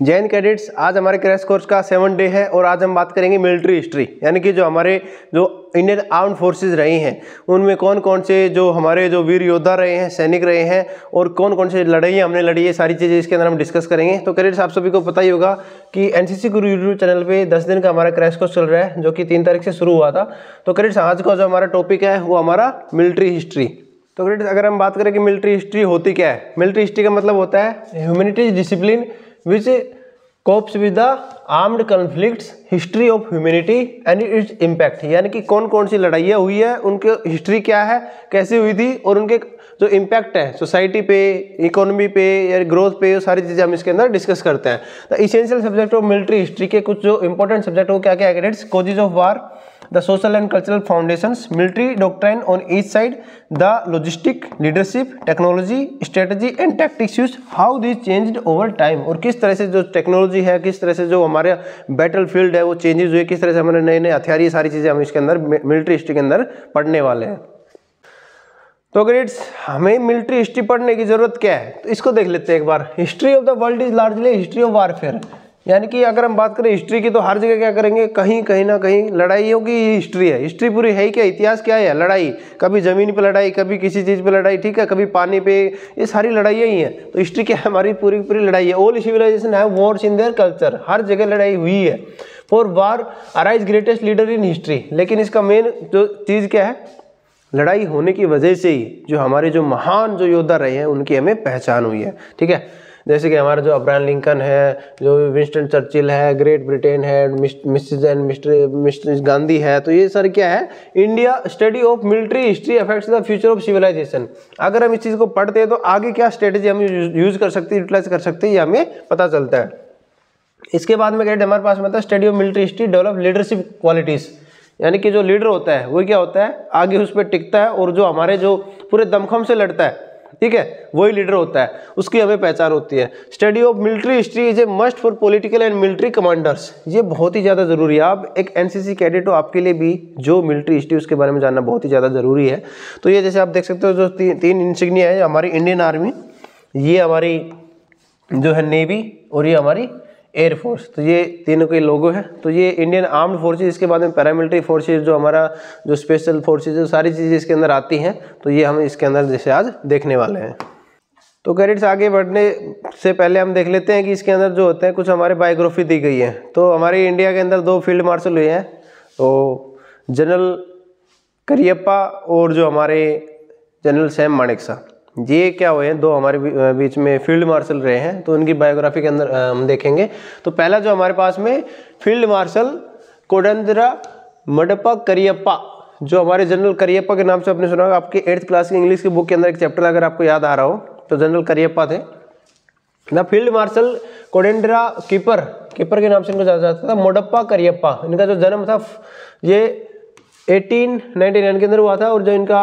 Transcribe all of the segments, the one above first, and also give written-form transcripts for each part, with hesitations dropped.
जय हिंद कैडेट्स, आज हमारे क्रैश कोर्स का 7 डे है और आज हम बात करेंगे मिलिट्री हिस्ट्री, यानी कि जो हमारे जो इंडियन आर्म्ड फोर्सेस रही हैं उनमें कौन कौन से जो हमारे जो वीर योद्धा रहे हैं, सैनिक रहे हैं और कौन कौन से लड़ाई हमने लड़ी है, सारी चीज़ें इसके अंदर हम डिस्कस करेंगे। तो कैडेट्स, आप सभी को पता ही होगा कि एनसीसी गुरु यूट्यूब चैनल पे 10 दिन का हमारा क्रैश कोर्स चल रहा है, जो कि 3 तारीख से शुरू हुआ था। तो कैडेट्स, आज का जो हमारा टॉपिक है वो हमारा मिलिट्री हिस्ट्री। तो कैडेट्स, अगर हम बात करें कि मिलिट्री हिस्ट्री होती क्या है, मिलिट्री हिस्ट्री का मतलब होता है humanities discipline which cops with the armed conflicts, history of humanity and its impact, यानी कि कौन कौन सी लड़ाइयाँ हुई है, उनकी हिस्ट्री क्या है, कैसे हुई थी और उनके जो इम्पैक्ट है सोसाइटी पे, इकोनॉमी पे या ग्रोथ पे, सारी चीज़ें हम इसके अंदर डिस्कस करते हैं। The essential subject of military history के कुछ जो इंपॉर्टेंट सब्जेक्ट वो क्या क्या है cadets? Causes of war, the social and cultural foundations, military doctrine on each side, the logistic, leadership, technology, strategy and tactics used, how these changed over time, और किस तरह से जो टेक्नोलॉजी है, किस तरह से जो हमारे बैटल फील्ड है वो चेंजेस हुए, किस तरह से हमारे नए नए हथियार, ये सारी चीज़ें हम इसके अंदर मिलिट्री हिस्ट्री के अंदर पढ़ने वाले हैं। तो ग्रेड्स, हमें मिलिट्री हिस्ट्री पढ़ने की जरूरत क्या है, तो इसको देख लेते हैं एक बार। History of the world is largely history of warfare, यानी कि अगर हम बात करें हिस्ट्री की तो हर जगह क्या करेंगे, कहीं ना कहीं लड़ाइयों की हिस्ट्री है। हिस्ट्री पूरी है क्या, इतिहास क्या है? लड़ाई, कभी जमीन पे लड़ाई, कभी किसी चीज़ पे लड़ाई, ठीक है, कभी पानी पे, ये सारी लड़ाइयाँ ही हैं। तो हिस्ट्री क्या है? हमारी पूरी पूरी लड़ाई है। ऑल सिविलाइजेशन है वॉर्स इन देयर कल्चर, हर जगह लड़ाई हुई है। For war arise greatest leader in history, लेकिन इसका मेन जो चीज़ क्या है, लड़ाई होने की वजह से ही जो हमारे जो महान जो योद्धा रहे हैं उनकी हमें पहचान हुई है, ठीक है। जैसे कि हमारा जो अब्राहम लिंकन है, जो विंस्टन चर्चिल है, ग्रेट ब्रिटेन है, मिसेस एंड मिस्टर गांधी है, तो ये सर क्या है, India study of military history affects the future of civilisation. अगर हम इस चीज़ को पढ़ते हैं तो आगे क्या स्ट्रेटेजी हम यूज कर सकते हैं, यूटिलाइज कर सकते हैं, ये हमें पता चलता है। इसके बाद में क्या हमारे पास में था study of military history develop leadership qualities, यानी कि जो लीडर होता है वो क्या होता है, आगे उस पर टिकता है और जो हमारे जो पूरे दमखम से लड़ता है, ठीक है, वही लीडर होता है, उसकी हमें पहचान होती है। Study of military history is a must for political and military commanders, ये बहुत ही ज़्यादा जरूरी है। आप एक एनसीसी कैडेट हो, आपके लिए भी जो मिलिट्री हिस्ट्री उसके बारे में जानना बहुत ही ज़्यादा जरूरी है। तो ये जैसे आप देख सकते हो जो तीन इंसिग्निया है, हमारी इंडियन आर्मी, ये हमारी जो है नेवी और ये हमारी एयरफोर्स, तो ये तीनों के लोगो है। तो ये इंडियन आर्म्ड फोर्सेज, इसके बाद में पैरामिलिट्री फोर्सेज, जो हमारा जो स्पेशल फोर्सेज, जो सारी चीज़ें इसके अंदर आती हैं, तो ये हम इसके अंदर जैसे आज देखने वाले हैं। तो कैडेट्स, आगे बढ़ने से पहले हम देख लेते हैं कि इसके अंदर जो होते हैं कुछ हमारे बायोग्राफी दी गई है। तो हमारे इंडिया के अंदर 2 फील्ड मार्शल हुए हैं, तो जनरल करियप्पा और जो हमारे जनरल सैम मानेकशॉ, ये क्या हुए हैं, 2 हमारे बीच में फील्ड मार्शल रहे हैं। तो उनकी बायोग्राफी के अंदर हम देखेंगे। तो पहला जो हमारे पास में फील्ड मार्शल कोडंदरा मडप्पा करियप्पा, जो हमारे जनरल करियप्पा के नाम से आपने सुना होगा, आपके 8th क्लास की इंग्लिश की बुक के अंदर एक चैप्टर अगर आपको याद आ रहा हो तो जनरल करियप्पा थे। द फील्ड मार्शल कोडेंद्रा कीपर के नाम से इनको जाना जाता था, मोडप्पा करियप्पा। इनका जो जन्म था ये 1899 के अंदर हुआ था और जो इनका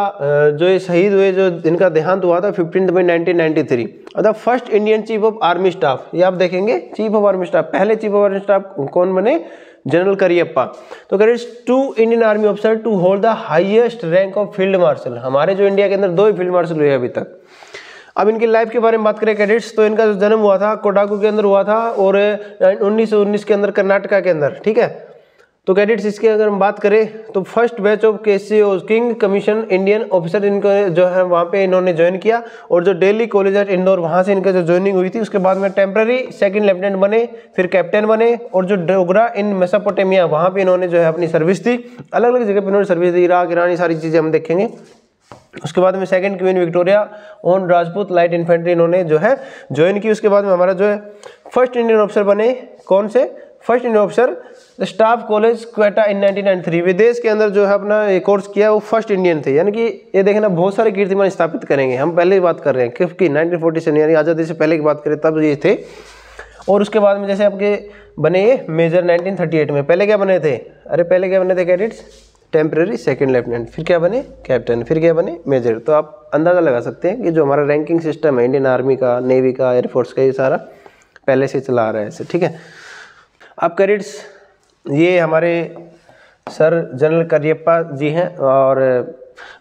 जो ये शहीद हुए, जो इनका देहांत हुआ था 15 मई 1993। और the first Indian chief of army staff, ये आप देखेंगे चीफ ऑफ आर्मी स्टाफ, पहले चीफ ऑफ आर्मी स्टाफ कौन बने, जनरल करियप्पा। तो cadets, 2 Indian army officer to hold the highest rank of field marshal, हमारे जो इंडिया के अंदर 2 ही फील्ड मार्शल हुए अभी तक। अब इनकी लाइफ के बारे में बात करें कैडेट्स, तो इनका जो जन्म हुआ था कोडागू के अंदर हुआ था और 1919 के अंदर कर्नाटका के अंदर, ठीक है। तो कैडेट्स, इसके अगर हम बात करें तो first batch of KCO king commission Indian officer इनको जो है वहाँ पे इन्होंने ज्वाइन किया, और जो दिल्ली कॉलेज एट इंदौर वहाँ से इनका जो ज्वाइनिंग हुई थी, उसके बाद में टेम्पररी 2nd लेफ्टिनेंट बने, फिर कैप्टन बने, और जो डोगरा इन मेसोपोटामिया वहाँ पे इन्होंने जो है अपनी सर्विस दी, अलग अलग जगह पर इन्होंने सर्विस दी, इराक, ईरान, ये सारी चीज़ें हम देखेंगे। उसके बाद में 2nd queen Victoria on Rajput light infantry इन्होंने जो है ज्वाइन की। उसके बाद में हमारा जो है फर्स्ट इंडियन ऑफिसर बने, कौन से, first Indian officer staff college Quetta in 1993, विदेश के अंदर जो है अपना कोर्स किया, वो फर्स्ट इंडियन थे। यानी कि ये देखना, बहुत सारे कीर्तिमान स्थापित करेंगे, हम पहले ही बात कर रहे हैं क्योंकि 1947 यानी आज़ादी से पहले की बात करें तब ये थे। और उसके बाद में जैसे आपके बने ये मेजर 1938 में, पहले क्या बने थे, पहले क्या बने थे कैडेट्स, टेम्पररी 2nd लेफ्टिनेंट, फिर क्या बने कैप्टन, फिर क्या बने मेजर। तो आप अंदाज़ा लगा सकते हैं कि जो हमारा रैंकिंग सिस्टम है इंडियन आर्मी का, नेवी का, एयरफोर्स का, ये सारा पहले से चला आ रहा है ऐसे, ठीक है। अब कैडेट्स, ये हमारे सर जनरल करियप्पा जी हैं और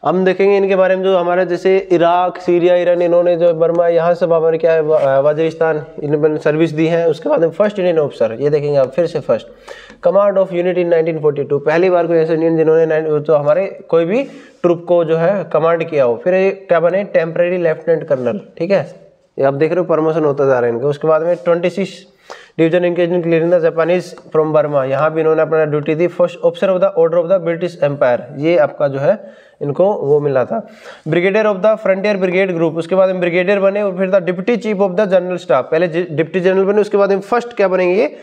हम देखेंगे इनके बारे में, जो हमारा जैसे इराक, सीरिया, ईरान, इन्होंने जो बर्मा, यहाँ सब हमारे क्या है वजीरिस्तान, इन्होंने सर्विस दी है। उसके बाद में फर्स्ट इंडियन ऑफिसर, ये देखेंगे आप फिर से first command of unit in 1942, पहली बार कोई ऐसे इंडियन जिन्होंने जो हमारे कोई भी ट्रुप को जो है कमांड किया हो। फिर ये क्या बने, टेम्परेरी लेफ्टिनेंट कर्नल, ठीक है, ये आप देख रहे हो प्रमोशन होता जा रहा है इनका। उसके बाद में 26 division engage in clearing the Japanese from Burma, यहाँ भी इन्होंने अपना ड्यूटी दी। First officer of the order of the British Empire, ये आपका जो है इनको वो मिला था। Brigadier of the frontier brigade group, उसके बाद में ब्रिगेडियर बने। और फिर the deputy chief of the general staff, पहले डिप्टी जनरल बने, उसके बाद में फर्स्ट क्या बनेंगे ये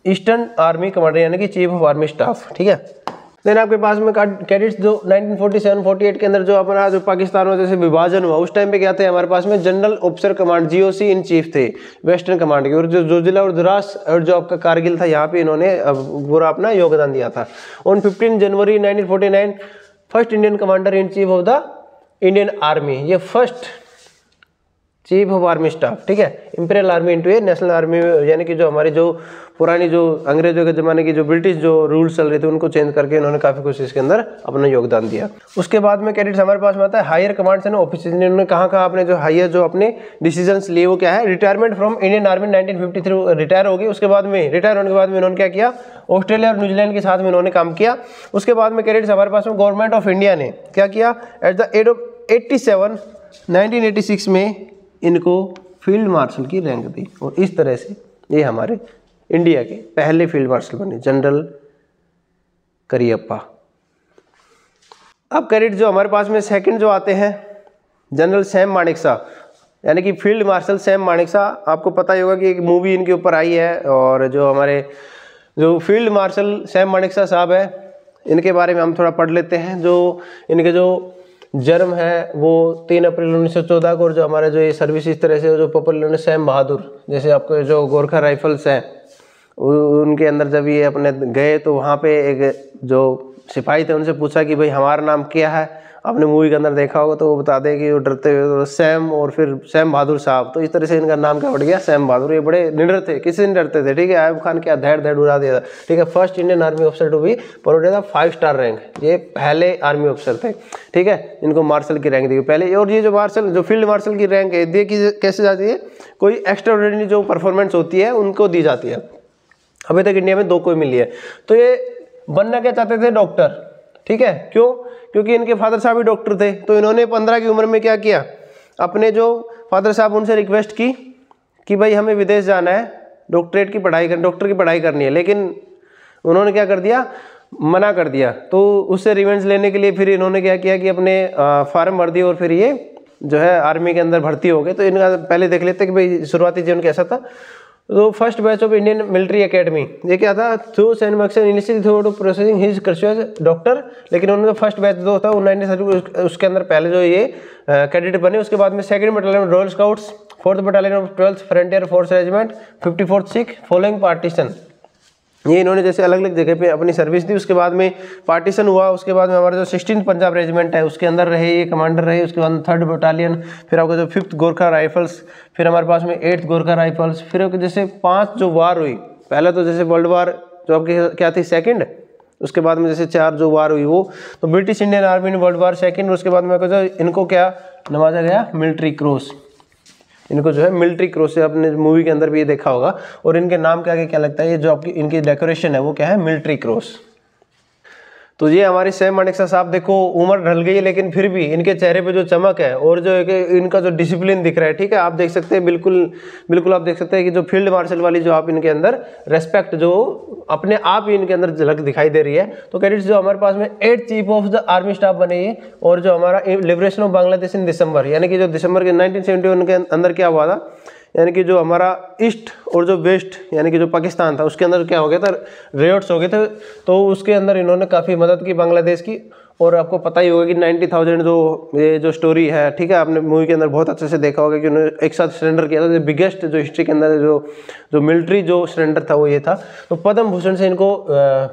ईस्टर्न आर्मी कमांडर यानी कि चीफ ऑफ आर्मी स्टाफ, ठीक है। देन आपके पास में कैडेट्स जो 1947-48 के अंदर जो अपना जो पाकिस्तान में जैसे विभाजन हुआ, उस टाइम पे क्या थे हमारे पास में general officer command, GOC in chief थे वेस्टर्न कमांड के। और जो जोजिला और द्रास और जो आपका कारगिल था, यहाँ पे इन्होंने पूरा अपना योगदान दिया था। On 15 January 1949 first Indian commander in chief of the Indian army, ये first chief of army staff, ठीक है, imperial army into a national army, यानी कि जो हमारी जो पुरानी जो अंग्रेजों के ज़माने की जो ब्रिटिश जो रूल्स चल रहे थे उनको चेंज करके इन्होंने काफ़ी कुछ इसके अंदर अपना योगदान दिया। उसके बाद में कैडेट्स हमारे पास में आता है हायर कमांड्स एंड ऑफिसर्स, इन्होंने कहाँ अपने जो हायर जो अपने डिसीजंस लिए वो क्या है, retirement from Indian army 1953 retire हो गई। उसके बाद में रिटायर होने के बाद में इन्होंने क्या किया, ऑस्ट्रेलिया और न्यूजीलैंड के साथ में इन्होंने काम किया। उसके बाद में कैडेट्स हमारे पास में गवर्नमेंट ऑफ इंडिया ने क्या किया, एट द एज ऑफ 87 1986 में इनको फील्ड मार्शल की रैंक दी। और इस तरह से ये हमारे इंडिया के पहले फील्ड मार्शल बने, जनरल करियप्पा। अब कैडेट जो हमारे पास में सेकंड जो आते हैं जनरल सैम मानेकशॉ, यानी कि फील्ड मार्शल सैम मानेकशॉ। आपको पता ही होगा कि एक मूवी इनके ऊपर आई है, और जो हमारे जो फील्ड मार्शल सैम मानेकशॉ साहब है, इनके बारे में हम थोड़ा पढ़ लेते हैं। जो इनके जो जन्म है वो 3 अप्रैल 1914 को, और जो हमारे जो ये सर्विस इस तरह से जो पॉपुलर सैम बहादुर, जैसे आपको जो गोरखा राइफल्स हैं उनके अंदर जब ये अपने गए तो वहाँ पे एक जो सिपाही थे उनसे पूछा कि भाई हमारा नाम क्या है, आपने मूवी के अंदर देखा होगा तो वो बता दें कि वो डरते हुए तो सैम, और फिर सैम बहादुर साहब, तो इस तरह से इनका नाम क्या पड़ गया, सैम बहादुर। ये बड़े निडर थे, किसी से नहीं डरते थे, ठीक है। आयुब खान क्या धैर्य धैर्य उड़ा दिया था, ठीक है। First Indian army officer to be provided the 5 star rank, ये पहले आर्मी ऑफिसर थे, ठीक है, इनको मार्शल की रैंक दी पहले। और ये जो मार्शल जो फील्ड मार्शल की रैंक है देखिए कैसे जाती है, कोई एक्स्ट्राऑर्डिनरी जो परफॉर्मेंस होती है उनको दी जाती है। अभी तक इंडिया में 2 को मिली है। तो ये बनना क्या चाहते थे, डॉक्टर, ठीक है। क्यों, क्योंकि इनके फादर साहब भी डॉक्टर थे। तो इन्होंने 15 की उम्र में क्या किया, अपने जो फादर साहब उनसे रिक्वेस्ट की कि भाई हमें विदेश जाना है, डॉक्टरेट की पढ़ाई कर, डॉक्टर की पढ़ाई करनी है, लेकिन उन्होंने क्या कर दिया, मना कर दिया। तो उससे रिवेंज लेने के लिए फिर इन्होंने क्या किया कि अपने फार्म भर दिए, और फिर ये जो है आर्मी के अंदर भर्ती हो गए। तो इनका पहले देख लेते कि भाई शुरुआती जीवन कैसा था। तो first batch of Indian military academy, ये क्या था, through Sam Maxon initially through processing his cursor doctor, लेकिन उन्होंने फर्स्ट बैच जो था 1930 उसके अंदर पहले जो ये कैडेट बने। उसके बाद में 2nd battalion royal scouts, 4th battalion of 12th frontier force regiment, 54th Sikh following partition, ये इन्होंने जैसे अलग अलग जगह पे अपनी सर्विस दी। उसके बाद में पार्टीशन हुआ, उसके बाद में हमारा जो 16th पंजाब रेजिमेंट है उसके अंदर रहे, ये कमांडर रहे। उसके बाद 3rd बटालियन, फिर आपका जो 5th गोरखा राइफल्स, फिर हमारे पास में 8th गोरखा राइफल्स। फिर जैसे 5 जो वार हुई, पहले तो जैसे वर्ल्ड वार जो आपकी क्या थी, 2nd, उसके बाद में जैसे 4 जो वार हुई वो, तो ब्रिटिश इंडियन आर्मी ने वर्ल्ड वार 2nd, उसके बाद में इनको क्या नवाजा गया, मिलिट्री क्रॉस, इनको जो है मिलिट्री क्रॉस से, आपने मूवी के अंदर भी ये देखा होगा। और इनके नाम के आगे क्या लगता है, ये जो आपकी इनकी डेकोरेशन है वो क्या है, मिलिट्री क्रॉस। तो ये हमारे सैम मानेकशॉ साहब, देखो उम्र ढल गई है लेकिन फिर भी इनके चेहरे पे जो चमक है और जो इनका जो डिसिप्लिन दिख रहा है, ठीक है, आप देख सकते हैं, बिल्कुल आप देख सकते हैं कि जो फील्ड मार्शल वाली जो आप इनके अंदर रेस्पेक्ट जो अपने आप ही इनके अंदर झलक दिखाई दे रही है। तो कैडेट्स जो हमारे पास में 8th chief of the army staff बने ये, और जो हमारा लिबरेशन ऑफ बांग्लादेश इन दिसंबर, यानी कि जो दिसंबर के 1971 के अंदर क्या हुआ था, यानी कि जो हमारा ईस्ट और जो वेस्ट यानी कि जो पाकिस्तान था उसके अंदर क्या हो गया था, रेड्स हो गए थे। तो उसके अंदर इन्होंने काफ़ी मदद की बांग्लादेश की। और आपको पता ही होगा कि 90,000 जो ये जो स्टोरी है, ठीक है, आपने मूवी के अंदर बहुत अच्छे से देखा होगा कि उन्होंने एक साथ सरेंडर किया था। बिगेस्ट जो हिस्ट्री के अंदर जो मिलिट्री जो सरेंडर था वो ये था। तो पद्म भूषण से इनको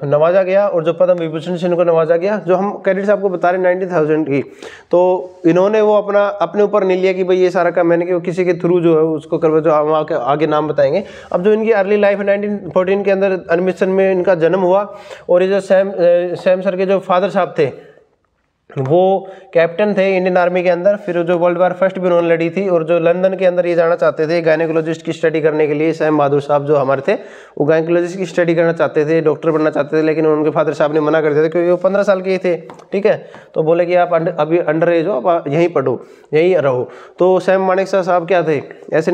नवाजा गया, और जो पद्म विभूषण से इनको नवाजा गया। जो हम कैडेट्स आपको बता रहे 90,000 की, तो इन्होंने वो अपने ऊपर नहीं लिया कि भाई ये सारा काम मैंने कि किसी के थ्रू जो है उसको करवा, जो हम आगे नाम बताएंगे। अब जो इनकी अर्ली लाइफ है 1914 के अंदर अमृतसर में इनका जन्म हुआ। और ये जो सैम सर के जो फादर साहब थे, वो कैप्टन थे इंडियन आर्मी के अंदर। फिर जो वर्ल्ड वार फर्स्ट भी उन्होंने लड़ी थी, और जो लंदन के अंदर ये जाना चाहते थे गायनेकोलॉजिस्ट की स्टडी करने के लिए, सैम बहादुर साहब जो हमारे थे, वो गायनेकोलॉजिस्ट की स्टडी करना चाहते थे, डॉक्टर बनना चाहते थे, लेकिन उनके फादर साहब ने मना कर दिया था क्योंकि वो 15 साल के ही थे। ठीक है, तो बोले कि आप अभी अंडर एज हो, आप यहीं पढ़ो, यहीं रहो। तो सैम मानेकशॉ साहब क्या थे, ऐसे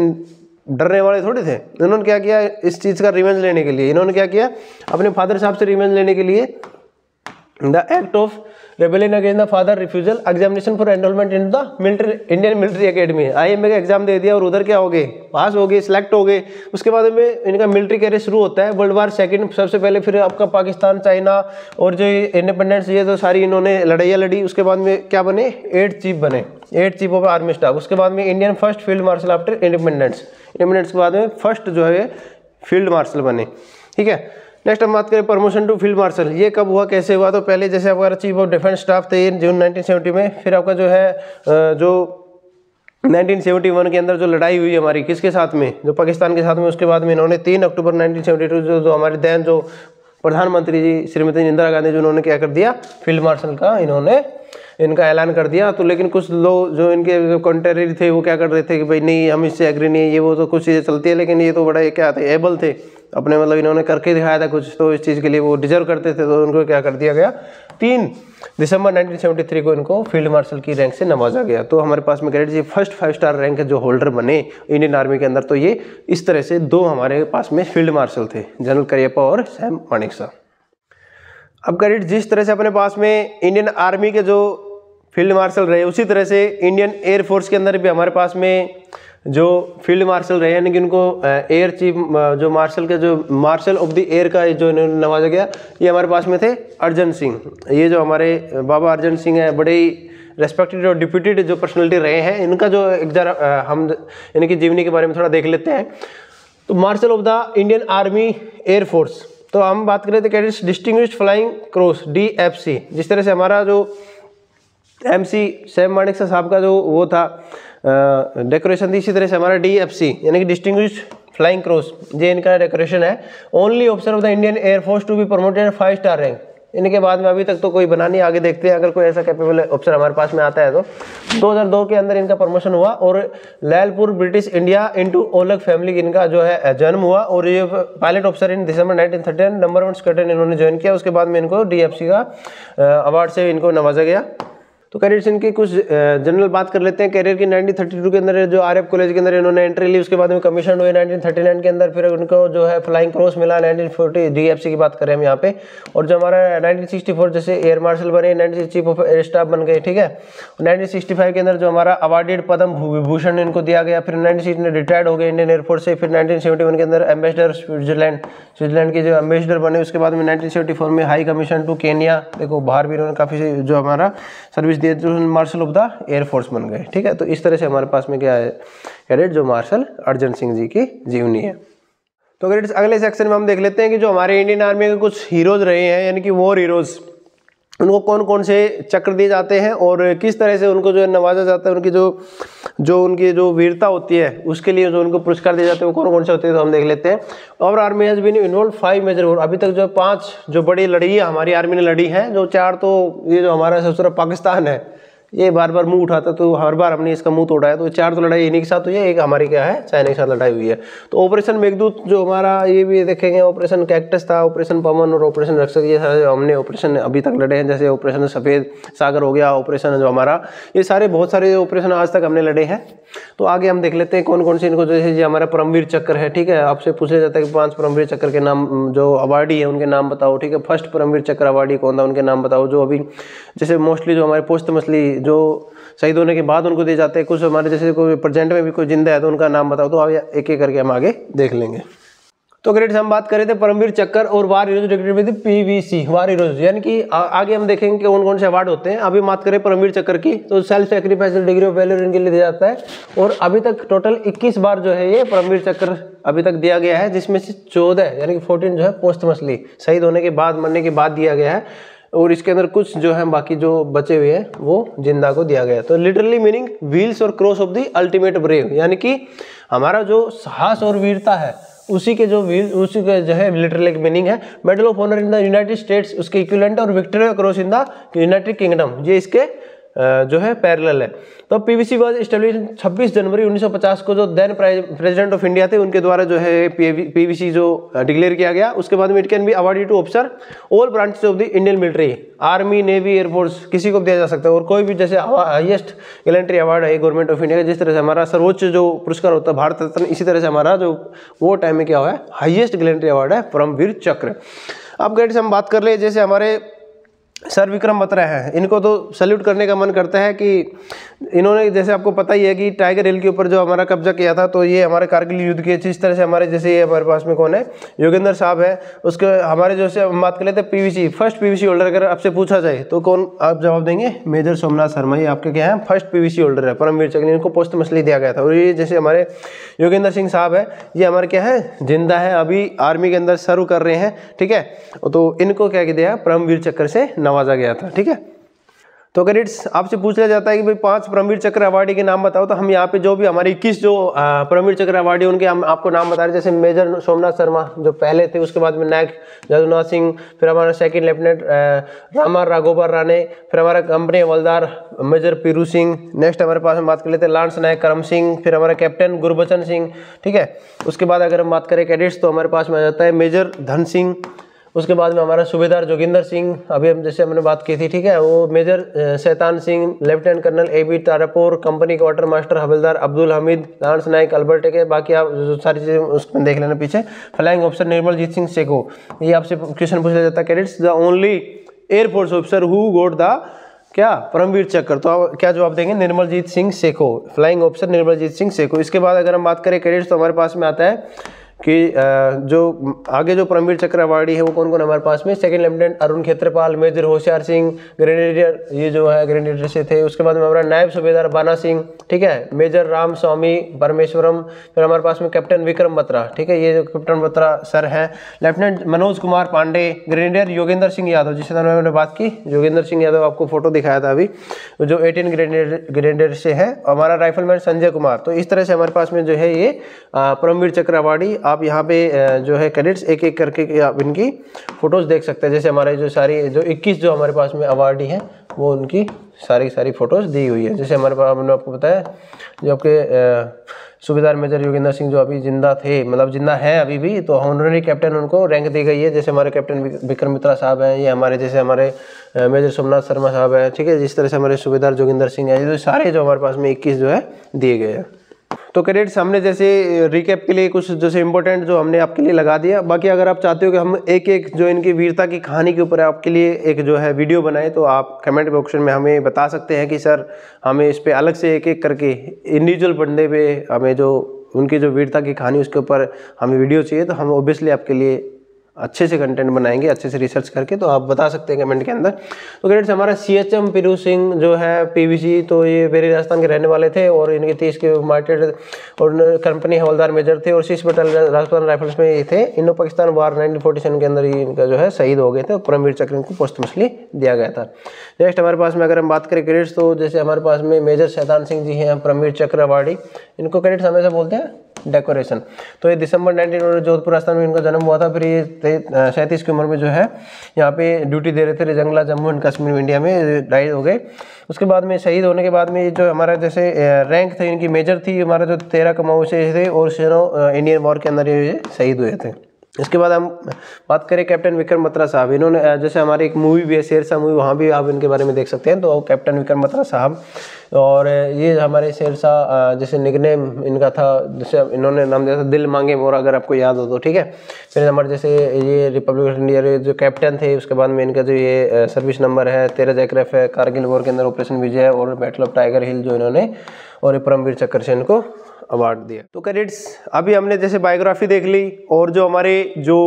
डरने वाले थोड़े थे। इन्होंने क्या किया, इस चीज़ का रिवेंज लेने के लिए इन्होंने क्या किया, अपने फादर साहब से रिवेंज लेने के लिए the act of rebellion against the father refusal examination for enrolment in the military, Indian military academy, IMA का एग्जाम दे दिया और उधर क्या हो गए, पास हो गए, सिलेक्ट हो गए। उसके बाद में इनका मिलिट्री कैरियर शुरू होता है। वर्ल्ड वार सेकंड सबसे पहले, फिर आपका पाकिस्तान, चाइना और जो इंडिपेंडेंस, ये तो सारी इन्होंने लड़ाइयाँ लड़ी। उसके बाद में क्या बने, 8th चीफ बने, 8th chief of army staff. उसके बाद में Indian first field marshal after independence, independence के बाद में फर्स्ट जो है फील्ड मार्शल बने। ठीक है, नेक्स्ट हम बात करें प्रमोशन टू फील्ड मार्शल। ये कब हुआ, कैसे हुआ? तो पहले जैसे आपका चीफ ऑफ डिफेंस स्टाफ थे जून 1970 में। फिर आपका जो है जो 1971 के अंदर जो लड़ाई हुई हमारी किसके साथ में, जो पाकिस्तान के साथ में, उसके बाद में इन्होंने 3 अक्टूबर 1972 जो हमारे दैन जो प्रधानमंत्री जी श्रीमती इंदिरा गांधी जी, उन्होंने क्या कर दिया, फील्ड मार्शल का इन्होंने इनका ऐलान कर दिया। तो लेकिन कुछ लोग जो इनके जो कंट्रेरी थे वो क्या कर रहे थे कि भाई नहीं, हम इससे एग्री नहीं है, ये वो तो कुछ चीज़ें चलती है, लेकिन ये तो बड़ा क्या थे, एबल थे अपने, मतलब इन्होंने करके दिखाया था कुछ, तो इस चीज़ के लिए वो डिजर्व करते थे, तो उनको क्या कर दिया गया, 3 दिसंबर 1973 को इनको फील्ड मार्शल की रैंक से नवाजा गया। तो हमारे पास में कैडेट जी फर्स्ट 5 स्टार रैंक के जो होल्डर बने इंडियन आर्मी के अंदर, तो ये इस तरह से 2 हमारे पास में फील्ड मार्शल थे, जनरल करियप्पा और सैम मानेकशॉ। अब कैडेट जिस तरह से अपने पास में इंडियन आर्मी के जो फील्ड मार्शल रहे, उसी तरह से इंडियन एयर फोर्स के अंदर भी हमारे पास में जो फील्ड मार्शल रहे, यानी कि उनको एयर चीफ जो मार्शल के जो मार्शल ऑफ द एयर का जो इन्होंने नवाजा गया, ये हमारे पास में थे अर्जन सिंह। ये जो हमारे बाबा अर्जन सिंह है, बड़े ही रेस्पेक्टेड और डिप्यूटेड जो पर्सनैलिटी रहे हैं, इनका जो एक जरा हम इनकी जीवनी के बारे में थोड़ा देख लेते हैं। तो marshal of the Indian army air force, तो हम बात करें तो cadets distinguished flying cross DFC, जिस तरह से हमारा जो MC सैम मानेकशॉ साहब का जो वो था डेकोरेशन थी, इसी तरह से हमारा DFC यानी कि डिस्टिंग्विश्ड फ्लाइंग क्रॉस, ये इनका डेकोरेशन है। Only officer of the Indian Air Force to be promoted 5 star rank, इनके बाद में अभी तक तो कोई बना नहीं, आगे देखते हैं अगर कोई ऐसा कैपेबल ऑफिसर हमारे पास में आता है तो। 2002 के अंदर इनका प्रमोशन हुआ और लैलपुर ब्रिटिश इंडिया इनटू ओलग फैमिली इनका जो है जन्म हुआ, और ये pilot officer in December 1913 number 1 squadron इन्होंने ज्वाइन किया। उसके बाद में इनको DFC का अवार्ड से इनको नवाजा गया। तो कैरियर इनकी कुछ जनरल बात कर लेते हैं। कैरियर की 1932 के अंदर जो RF कॉलेज के अंदर इन्होंने एंट्री ली, उसके बाद में कमीशन हुए 1939 के अंदर, फिर उनको जो है फ्लाइंग क्रॉस मिला 1940, DFC की बात करें हम यहाँ पे। और जो हमारा 1964 जैसे एयर मार्शल बने, 1960 चीफ ऑफ एयर स्टाफ बन गए, ठीक है। 1965 के अंदर जो हमारा अवार्डेड पद्म विभूषण इनको दिया गया। फिर 1960 में रिटायर्ड हो गए इंडियन एयरफोर्स से। फिर 1971 के अंदर एम्बेसडर स्विट्जरलैंड के जो एम्बेसडर बने। उसके बाद में 1974 में हाई कमीशन टू केनिया, देखो बाहर भी इन्होंने काफ़ी जो हमारा सर्विस दिए, जो मार्शल ऑफ द एयरफोर्स बन गए, ठीक है। तो इस तरह से हमारे पास में क्या है कैडेट, जो मार्शल अर्जन सिंह जी की जीवनी है। तो कैडेट्स अगले सेक्शन में हम देख लेते हैं कि जो हमारे इंडियन आर्मी के कुछ हीरोज रहे हैं, यानी कि वॉर हीरोज, उनको कौन कौन से चक्र दिए जाते हैं और किस तरह से उनको जो है नवाजा जाता है, उनकी उनकी जो वीरता होती है उसके लिए जो उनको पुरस्कार दिए जाते हैं वो कौन कौन से होते हैं, तो हम देख लेते हैं। और army has been involve 5 major war, अभी तक जो 5 जो बड़ी लड़ाइयाँ हमारी आर्मी ने लड़ी हैं, जो 4 तो ये जो हमारा सबसे पाकिस्तान है, ये बार बार मुंह उठाता, तो हर बार हमने इसका मुंह तोड़ा है। तो 4 तो लड़ाई इन्हीं के साथ हुई है, एक हमारी क्या है चाइना के साथ लड़ाई हुई है। तो ऑपरेशन मेघदूत जो हमारा ये भी देखेंगे, ऑपरेशन कैक्टस था, ऑपरेशन पवन और ऑपरेशन रक्षक, ये सारे हमने ऑपरेशन अभी तक लड़े हैं। जैसे ऑपरेशन सफ़ेद सागर हो गया, ऑपरेशन जो हमारा, ये सारे बहुत सारे ऑपरेशन आज तक हमने लड़े हैं। तो आगे हम देख लेते हैं कौन कौन से इनको, जैसे हमारा परमवीर चक्र है, ठीक है। आपसे पूछा जाता है कि 5 परमवीर चक्र के नाम, जो अवार्डी है उनके नाम बताओ, ठीक है। फर्स्ट परमवीर चक्र अवार्डी कौन था, उनके नाम बताओ। जो अभी जैसे मोस्टली जो हमारे पोस्टमसली जो शहीद होने के बाद उनको दिए जाते हैं, कुछ हमारे जैसे कोई प्रेजेंट में भी कोई जिंदा है तो उनका नाम बताओ। तो अब एक एक करके हम आगे देख लेंगे। तो ग्रेड हम बात करें थे परमवीर चक्र और war heroes declared with PVC, war heroes, यानी कि आगे हम देखेंगे कि कौन कौन से अवार्ड होते हैं। अभी बात करें परमवीर चक्र की, तो self sacrifice degree of value इनके लिए दिया जाता है। और अभी तक टोटल 21 बार जो है ये परमवीर चक्र अभी तक दिया गया है, जिसमें से 14 यानी कि 14 जो है पोस्टमसली शहीद होने के बाद, मरने के बाद दिया गया है। और इसके अंदर कुछ जो है बाकी जो बचे हुए हैं वो जिंदा को दिया गया। तो लिटरली मीनिंग व्हील्स और cross of the ultimate brave, यानी कि हमारा जो साहस और वीरता है उसी के जो है लिटरल मीनिंग है। Medal of honour in the United States उसके इक्विवेलेंट है, और Victoria Cross in the United Kingdom ये इसके जो है पैरेलल है। तो पीवीसी वाज एस्टेब्लिश 26 जनवरी 1950 को जो देन प्रेसिडेंट ऑफ इंडिया थे उनके द्वारा जो है पीवीसी जो डिक्लेयर किया गया। उसके बाद में it can be awarded to officer all branches of the Indian military, army, navy, air force, किसी को भी दिया जा सकता है। और कोई भी जैसे हाईएस्ट गैलेंट्री अवार्ड है गवर्नमेंट ऑफ इंडिया का, जिस तरह से हमारा सर्वोच्च जो पुरस्कार होता है भारत रत्न, इसी तरह से हमारा जो वो टाइम में क्या हुआ है हाईएस्ट गैलेंट्री अवार्ड है परमवीर चक्र। अब गाइस हम बात कर ले जैसे हमारे सर विक्रम बत्रा है, इनको तो सैल्यूट करने का मन करता है कि इन्होंने जैसे आपको पता ही है कि टाइगर हिल के ऊपर जो हमारा कब्जा किया था, तो ये हमारे कारगिल युद्ध के जिस तरह से हमारे जैसे ये हमारे पास में कौन है योगेंद्र साहब है, उसके हमारे जो से हम बात कर लेते हैं पीवीसी फर्स्ट पीवीसी होल्डर अगर आपसे पूछा जाए तो कौन आप जवाब देंगे? मेजर सोमनाथ शर्मा, ये आपके क्या है फर्स्ट पीवीसी होल्डर है परमवीर चक्र, इनको पोस्टमसली दिया गया था। और ये जैसे हमारे योगेंद्र सिंह साहब है, ये हमारे क्या है जिंदा है, अभी आर्मी के अंदर सर्व कर रहे हैं, ठीक है। तो इनको क्या दिया परमवीर चक्र से नवाजा गया था, ठीक है। तो अगर आपसे पूछ लिया जाता है कि भाई 5 परमवीर चक्र अवार्डी के नाम बताओ, तो हम यहाँ पे जो भी हमारे 21 जो परमवीर चक्र अवार्डी उनके हम आपको नाम बता रहे हैं। जैसे मेजर सोमनाथ शर्मा जो पहले थे, उसके बाद में नायक जदुनाथ सिंह, फिर हमारा सेकंड लेफ्टिनेंट रामा राघोबर राणे, फिर हमारा कंपनी हवलदार मेजर पीरू सिंह। नेक्स्ट हमारे पास हम बात कर लेते हैं लांस नायक करम सिंह, फिर हमारा कैप्टन गुरबचन सिंह, ठीक है। उसके बाद अगर हम बात करें कैडेट्स तो हमारे पास में आ जाता है मेजर धन सिंह। उसके बाद में हमारा सूबेदार जोगिंदर सिंह, अभी हम जैसे हमने बात की थी, ठीक है, वो major Shaitan Singh, lieutenant colonel AB Tarapore, company quarter master havildar Abdul Hamid, lance naik Albert के, बाकी आप जो सारी चीज़ें उसमें देख लेना पीछे। Flying officer Nirmaljit Singh Seiko, ये आपसे क्वेश्चन पूछा जाता है cadets the only air force officer who got the क्या परमवीर चक्र, तो आप क्या जवाब देंगे? Nirmaljit Singh Seiko, flying officer Nirmaljit Singh Seiko. इसके बाद अगर हम बात करें कैडेट्स तो हमारे पास में आता है कि जो आगे जो परमवीर चक्र अवार्डी है वो कौन कौन हमारे पास में? सेकंड लेफ्टिनेंट अरुण क्षेत्रपाल, मेजर होशियार सिंह, ग्रेनेडियर ये जो है ग्रेनेडियर से थे। उसके बाद में हमारा नायब सूबेदार बाना सिंह, ठीक है, मेजर राम स्वामी परमेश्वरम, फिर हमारे पास में कैप्टन विक्रम बत्रा, ठीक है, ये जो कैप्टन बत्रा सर हैं। लेफ्टिनेंट मनोज कुमार पांडे, ग्रेनेडियर योगेंद्र सिंह यादव, जिससे हमने बात की योगेंद्र सिंह यादव, आपको फोटो दिखाया था अभी, जो 18 ग्रेनेडियर से है। हमारा राइफलमैन संजय कुमार। तो इस तरह से हमारे पास में जो है ये परमवीर चक्र अवार्डी आप यहाँ पे जो है कैडेट्स एक एक करके आप इनकी फोटोज देख सकते हैं। जैसे हमारे जो सारी जो 21 जो हमारे पास में अवार्डी हैं वो उनकी सारी फोटोज दी हुई है। जैसे हमारे पास हमने आपको बताया जो आपके सूबेदार मेजर योगेंद्र सिंह जो अभी जिंदा थे, मतलब जिंदा हैं अभी भी, तो ऑनररी कैप्टन उनको रैंक दी गई है। जैसे हमारे कैप्टन विक्रम बत्रा साहब हैं, ये हमारे जैसे हमारे मेजर सोमनाथ शर्मा साहब हैं, ठीक है, जिस तरह से हमारे सूबेदार जोगिंदर सिंह हैं, ये सारे जो हमारे पास में 21 जो है दिए गए हैं। तो कैडेट्स हमने जैसे रिकैप के लिए कुछ जैसे इंपॉर्टेंट जो हमने आपके लिए लगा दिया। बाकी अगर आप चाहते हो कि हम एक एक जो इनकी वीरता की कहानी के ऊपर आपके लिए एक जो है वीडियो बनाए, तो आप कमेंट बॉक्स में हमें बता सकते हैं कि सर हमें इस पे अलग से एक एक करके इंडिविजुअल बंदे पे हमें जो उनकी जो वीरता की कहानी उसके ऊपर हमें वीडियो चाहिए, तो हम ओबियसली आपके लिए अच्छे से कंटेंट बनाएंगे, अच्छे से रिसर्च करके। तो आप बता सकते हैं कमेंट के अंदर। तो कैडेट्स हमारा CHM पीरू सिंह जो है PVC, तो ये बेरी राजस्थान के रहने वाले थे और इनके 30 के मार्टेड और कंपनी हवलदार मेजर थे और 6 बटालियन राजस्थान राइफल्स में ये थे। इंडो पाकिस्तान वार 1947 के अंदर ही इनका जो है शहीद हो गए थे, परमवीर चक्र इनको पोस्टमसली दिया गया था। नेक्स्ट हमारे पास में अगर हम बात करें कैडेट्स, तो जैसे हमारे पास में मेजर शैतान सिंह जी हैं परमवीर चक्र अवार्डी, इनको कैडेट्स हमेशा बोलते हैं डेकोरेशन। तो ये दिसंबर 19 जोधपुर राजस्थान में इनका जन्म हुआ था। फिर ये 37 की उम्र में जो है यहाँ पे ड्यूटी दे रहे थे जंगला जम्मू एंड कश्मीर इंडिया में, डाइड हो गए। उसके बाद में शहीद होने के बाद में जो हमारा जैसे रैंक थे इनकी मेजर थी, हमारा जो 13 कमाऊ से थे और इंडियन वॉर के अंदर ये शहीद हुए थे। इसके बाद हम बात करें कैप्टन विक्रम बत्रा साहब, इन्होंने जैसे हमारी एक मूवी भी है शेरशाह मूवी, वहाँ भी आप इनके बारे में देख सकते हैं। तो कैप्टन विक्रम बत्रा साहब, और ये हमारे शेरशाह जैसे निकनेम इनका था, जैसे इन्होंने नाम दिया था दिल मांगे मोर, अगर आपको याद हो तो, ठीक है। फिर हमारे जैसे ये रिपब्लिक ऑफ इंडिया जो कैप्टन थे, उसके बाद में इनका जो ये सर्विस नंबर है 13 जैकरेफ है, कारगिल वॉर के अंदर ऑपरेशन विजय और बैटल ऑफ टाइगर हिल जो इन्होंने, और परमवीर चक्र से इनको अवार्ड दिया। तो कैडेट्स अभी हमने जैसे बायोग्राफी देख ली और जो हमारे जो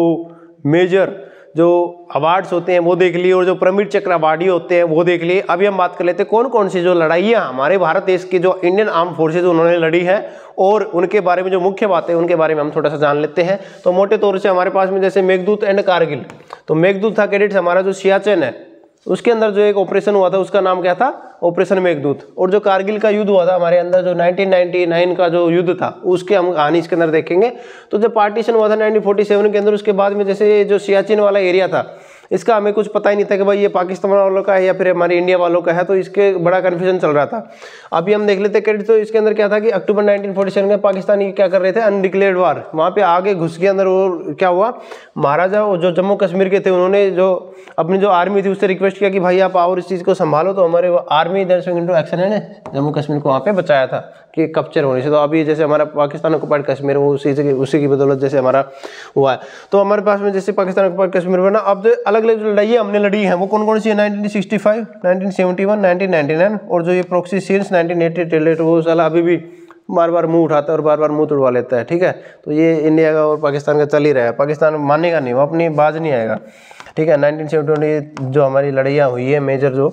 मेजर जो अवार्ड्स होते हैं वो देख लिए और जो परमवीर चक्र अवार्डी होते हैं वो देख लिए। अभी हम बात कर लेते हैं कौन कौन सी जो लड़ाइयाँ हमारे भारत देश की जो इंडियन आर्म फोर्सेज उन्होंने लड़ी है और उनके बारे में जो मुख्य बातें उनके बारे में हम थोड़ा सा जान लेते हैं। तो मोटे तौर से हमारे पास में जैसे मेघदूत एंड कारगिल, तो मेघदूत था कैडेट्स हमारा जो सियाचिन है, उसके अंदर जो एक ऑपरेशन हुआ था उसका नाम क्या था, ऑपरेशन मेघदूत। और जो कारगिल का युद्ध हुआ था हमारे अंदर, जो 1999 का जो युद्ध था, उसके हम कहानी इसके अंदर देखेंगे। तो जब पार्टीशन हुआ था 1947 के अंदर, उसके बाद में जैसे जो सियाचिन वाला एरिया था, इसका हमें कुछ पता ही नहीं था कि भाई ये पाकिस्तान वालों का है या फिर हमारे इंडिया वालों का है, तो इसके बड़ा कन्फ्यूजन चल रहा था। अभी हम देख लेते क्रेडिट। तो इसके अंदर क्या था कि अक्टूबर 1947 में पाकिस्तानी क्या कर रहे थे, अनडिक्लेयर्ड वार, वहाँ पे आगे घुस के अंदर। और क्या हुआ, महाराजा जो जम्मू कश्मीर के थे, उन्होंने जो अपनी जो आर्मी थी उससे रिक्वेस्ट किया कि भाई आप आओ इस चीज़ को संभालो। तो हमारे आर्मी इनटू एक्शन है ने जम्मू कश्मीर को वहाँ पे बचाया था कि कैप्चर होने से। तो अभी जैसे हमारा पाकिस्तान ऑक्युपाइड कश्मीर, वो उसी की बदौलत जैसे हमारा हुआ है। तो हमारे पास में जैसे पाकिस्तान ऑक्युपाइड कश्मीर बना। अब जो अलग अलग लड़ाई हमने लड़ी हैं वो कौन कौन सी है, 1965, 1971, 1999, और जो ये प्रॉक्सी सीन्स 1988, वो साला अभी भी बार बार मुंह उठाता है और बार बार मुंह तुड़वा लेता है। ठीक है, तो ये इंडिया का और पाकिस्तान का चल ही रहा है। पाकिस्तान मानेगा नहीं, वो अपनी बाज नहीं आएगा। ठीक है, 1970 जो हमारी लड़ाइयाँ हुई है मेजर जो,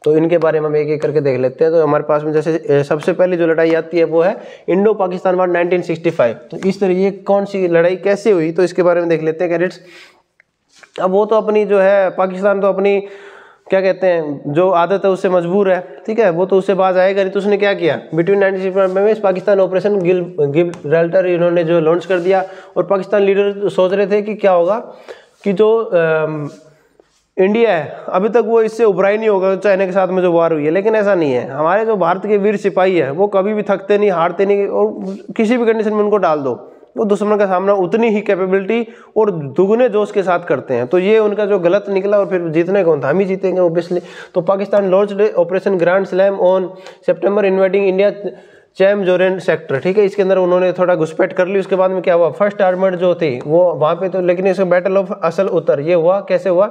तो इनके बारे में हम एक एक करके देख लेते हैं। तो हमारे पास में जैसे सबसे पहले जो लड़ाई आती है वो है इंडो पाकिस्तान वार 1965। तो इस तरह ये कौन सी लड़ाई कैसे हुई, तो इसके बारे में देख लेते हैं कैडेट्स। अब वो तो अपनी जो है पाकिस्तान तो अपनी क्या कहते हैं जो आदत है उससे मजबूर है। ठीक है, वो तो उससे बाज आएगा नहीं। तो उसने क्या किया, बिटवीन 1965 में पाकिस्तान ऑपरेशन गिब्राल्टर इन्होंने जो लॉन्च कर दिया। और पाकिस्तान लीडर सोच रहे थे कि क्या होगा कि जो इंडिया है अभी तक वो इससे उभरा ही नहीं होगा चाइना के साथ में जो वार हुई है। लेकिन ऐसा नहीं है, हमारे जो भारत के वीर सिपाही है वो कभी भी थकते नहीं, हारते नहीं, और किसी भी कंडीशन में उनको डाल दो वो दुश्मन का सामना उतनी ही कैपेबिलिटी और दुगने जोश के साथ करते हैं। तो ये उनका जो गलत निकला, और फिर जीतने कौन था, हम ही जीतेंगे ऑब्वियसली। तो Pakistan launched operation grand slam on September inviting India Chhamb Jaurian sector. ठीक है, इसके अंदर उन्होंने थोड़ा घुसपैठ कर ली। उसके बाद में क्या हुआ, फर्स्ट आर्मर्ड जो थी वो वहाँ पे, तो लेकिन इसका बैटल ऑफ असल उत्तर ये हुआ, कैसे हुआ,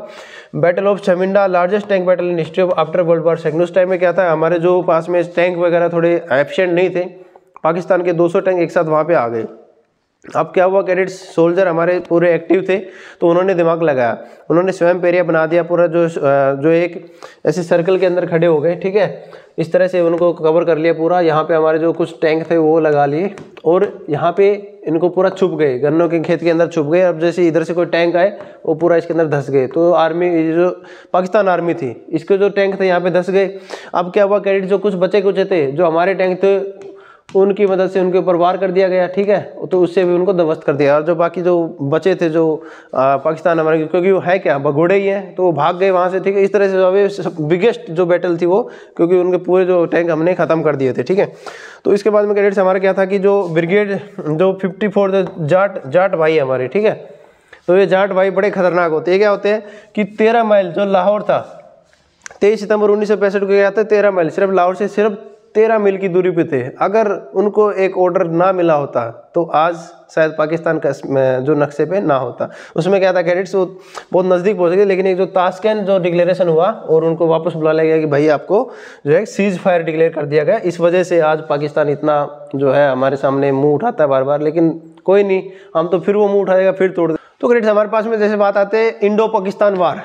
battle of Chaminda, largest tank battle in history of after world war second. उस टाइम में क्या था, हमारे जो पास में टैंक वगैरह थोड़े एफिशिएंट नहीं थे, पाकिस्तान के 200 टैंक एक साथ वहाँ पे आ गए। अब क्या हुआ, कैडेट्स सोल्जर हमारे पूरे एक्टिव थे, तो उन्होंने दिमाग लगाया, उन्होंने स्वयं एरिया बना दिया पूरा, जो एक ऐसे सर्कल के अंदर खड़े हो गए। ठीक है, इस तरह से उनको कवर कर लिया पूरा। यहाँ पे हमारे जो कुछ टैंक थे वो लगा लिए, और यहाँ पे इनको पूरा छुप गए, गन्नों के खेत के अंदर छुप गए। अब जैसे इधर से कोई टैंक आए वो पूरा इसके अंदर धंस गए। तो आर्मी जो पाकिस्तान आर्मी थी, इसके जो टैंक थे यहाँ पे धंस गए। अब क्या हुआ, कैडेट जो कुछ बचे कुछ थे, जो हमारे टैंक थे, उनकी मदद से उनके ऊपर वार कर दिया गया। ठीक है, तो उससे भी उनको ध्वस्त कर दिया। और जो बाकी जो बचे थे जो पाकिस्तान हमारे, क्योंकि वो है क्या, भगोड़े ही हैं, तो वो भाग गए वहाँ से। ठीक है, इस तरह से बिगेस्ट जो बैटल थी वो, क्योंकि उनके पूरे जो टैंक हमने ख़त्म कर दिए थे। ठीक है, तो इसके बाद में कैडेट्स हमारा क्या था कि जो ब्रिगेड जो 54 जाट भाई हमारे, ठीक है, तो ये जाट भाई बड़े खतरनाक होते हैं। क्या होते हैं कि 13 माइल जो लाहौर था, 23 सितंबर 1965 को गया था, 13 माइल सिर्फ लाहौर से सिर्फ 13 मील की दूरी पे थे। अगर उनको एक ऑर्डर ना मिला होता तो आज शायद पाकिस्तान का जो नक्शे पे ना होता। उसमें क्या था कैडेट्स, वो बहुत नज़दीक पहुंच गए, लेकिन एक जो ताशकंद जो डिक्लेरेशन हुआ और उनको वापस बुला लिया गया कि भाई आपको जो है सीज फायर डिक्लेयर कर दिया गया। इस वजह से आज पाकिस्तान इतना जो है हमारे सामने मुँह उठाता है बार बार, लेकिन कोई नहीं, हम तो फिर वो मुँह उठाएगा फिर तोड़ दे। तो कैडेट्स हमारे पास में जैसे बात आते हैं इंडो पाकिस्तान वार,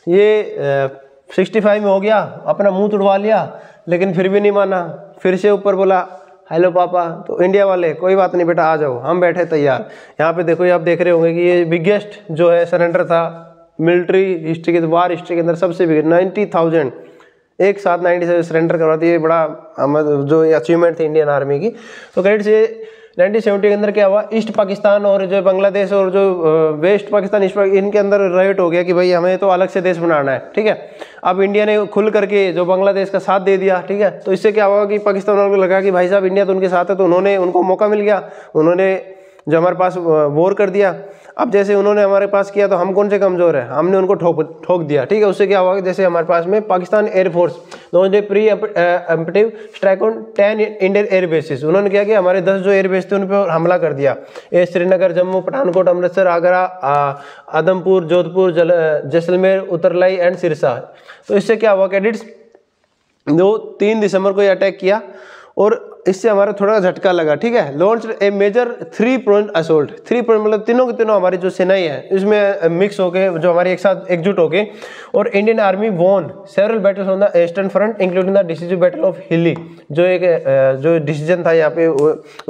ये 65 में हो गया, अपना मुंह तुड़वा लिया, लेकिन फिर भी नहीं माना, फिर से ऊपर बोला हेलो पापा। तो इंडिया वाले कोई बात नहीं बेटा, आ जाओ, हम बैठे तैयार। यहाँ पे देखो, ये आप देख रहे होंगे कि ये बिगेस्ट जो है सरेंडर था मिलिट्री हिस्ट्री के, वार हिस्ट्री के अंदर सबसे बिगेस्ट, 90,000 एक साथ 97 सरेंडर करवा दिए। बड़ा जो अचीवमेंट थी इंडियन आर्मी की। तो कैडेट्स ये 1970 के अंदर क्या हुआ, ईस्ट पाकिस्तान और जो बांग्लादेश और जो वेस्ट पाकिस्तान, ईस्ट पाकिस्तान, इनके अंदर राइट हो गया कि भाई हमें तो अलग से देश बनाना है। ठीक है, अब इंडिया ने खुल करके जो बांग्लादेश का साथ दे दिया। ठीक है, तो इससे क्या हुआ कि पाकिस्तान वालों को लगा कि भाई साहब इंडिया तो उनके साथ है, तो उनको मौका मिल गया, उन्होंने जो हमारे पास वॉर कर दिया। अब जैसे उन्होंने हमारे पास किया तो हम कौन से कमज़ोर है, हमने उनको ठोक दिया। ठीक है, उससे क्या हुआ कि जैसे हमारे पास में Pakistan air force preemptive strike on 10 Indian air bases, उन्होंने क्या किया, हमारे 10 जो एयर बेस थे उन पर हमला कर दिया। श्रीनगर, जम्मू, पठानकोट, अमृतसर, आगरा, आदमपुर, जोधपुर, जैसलमेर, उत्तरलाई एंड सिरसा। तो इससे क्या हुआ कैडेट्स, 3 दिसंबर को ये अटैक किया और इससे हमारा थोड़ा झटका लगा, ठीक है। Launch a major 3 project assault, 3 project मतलब तीनों के तीनों हमारी जो सेनाएं हैं इसमें मिक्स होके जो हमारे एक साथ एकजुट होके, और Indian army won several battles on the eastern front including the decision battle of Hilli, जो एक जो डिसीजन था यहाँ पे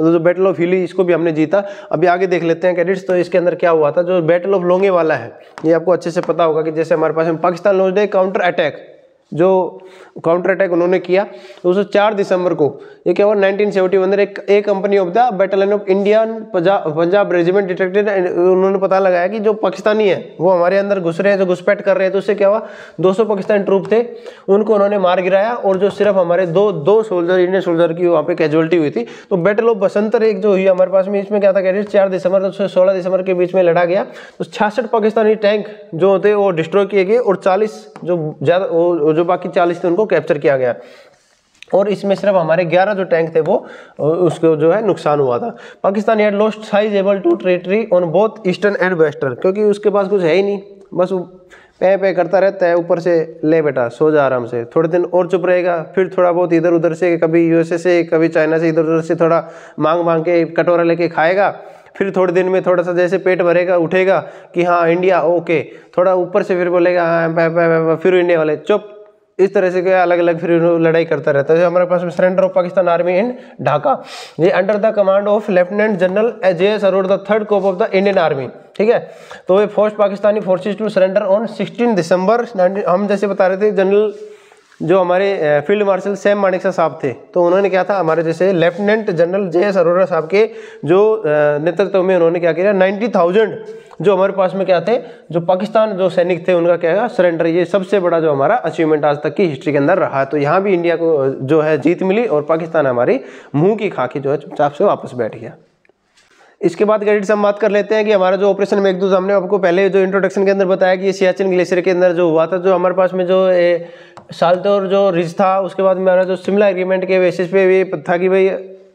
जो बैटल ऑफ हिली, इसको भी हमने जीता। अभी आगे देख लेते हैं कैडेट्स। तो इसके अंदर क्या हुआ था, जो बैटल ऑफ लोंगेवाला है ये आपको अच्छे से पता होगा कि जैसे हमारे पास में Pakistan launch day counter attack, जो काउंटर अटैक उन्होंने किया तो उसे 4 दिसंबर को ये क्या हुआ 1971 एक company of the battalion of Indian Punjab regiment detected, उन्होंने पता लगाया कि जो पाकिस्तानी है वो हमारे अंदर घुस रहे हैं, जो घुसपैठ कर रहे हैं। तो उससे क्या हुआ 200 पाकिस्तानी ट्रूप थे उनको उन्होंने मार गिराया, और जो सिर्फ हमारे दो सोल्जर इंडियन सोल्जर की वहाँ पे कैजुअलिटी हुई थी। तो बैटल ऑफ बसंतर एक जो हुई हमारे पास में, इसमें क्या था कैडेट 4 दिसंबर से 16 दिसंबर के बीच में लड़ा गया। तो 66 पाकिस्तानी टैंक जो होते वो डिस्ट्रॉय किए गए, और 40 जो ज़्यादा जो बाकी 40 थे उनको कैप्चर किया गया, और इसमें सिर्फ हमारे 11 जो टैंक थे वो उसको जो है नुकसान हुआ था। Pakistan had lost sizeable to territory on both eastern and western, क्योंकि उसके पास कुछ है ही नहीं, बस वो पे करता रहता है, ऊपर से ले बेटा सो जा आराम से, थोड़े दिन और चुप रहेगा, फिर थोड़ा बहुत इधर उधर से कभी यूएसए से कभी चाइना से इधर उधर से थोड़ा मांग के कटोरा लेके खाएगा, फिर थोड़े दिन में थोड़ा सा जैसे पेट भरेगा उठेगा कि हाँ इंडिया ओके, थोड़ा ऊपर से फिर बोलेगा हाँ फिर इंडिया वाले चुप, इस तरह से क्या अलग अलग फिर लड़ाई करता रहता है। हमारे पास में surrender of Pakistan army in Dhaka, ये under the command of lieutenant general JS Arora the 3rd corps of the Indian army, ठीक है। तो ये force Pakistani forces to surrender on 16 December. हम जैसे बता रहे थे जनरल जो हमारे फील्ड मार्शल सैम मानेकशॉ साहब थे, तो उन्होंने क्या था हमारे जैसे लेफ्टिनेंट जनरल JS अरोड़ा साहब के जो नेतृत्व में उन्होंने क्या किया 90,000 जो हमारे पास में क्या थे जो पाकिस्तान जो सैनिक थे उनका क्या है सरेंडर। ये सबसे बड़ा जो हमारा अचीवमेंट आज तक की हिस्ट्री के अंदर रहा है। तो यहाँ भी इंडिया को जो है जीत मिली, और पाकिस्तान हमारी मुंह की खाकी जो है चुपचाप से वापस बैठ गया। इसके बाद कैडेट्स हम बात कर लेते हैं कि हमारा जो ऑपरेशन मेघदूत, हमने आपको पहले जो इंट्रोडक्शन के अंदर बताया कि ये सियाचिन ग्लेशियर के अंदर जो हुआ था, जो हमारे पास में जो साल्तोर जो रिज था, उसके बाद हमारा जो शिमला एग्रीमेंट के बेसिस पे ये था कि भाई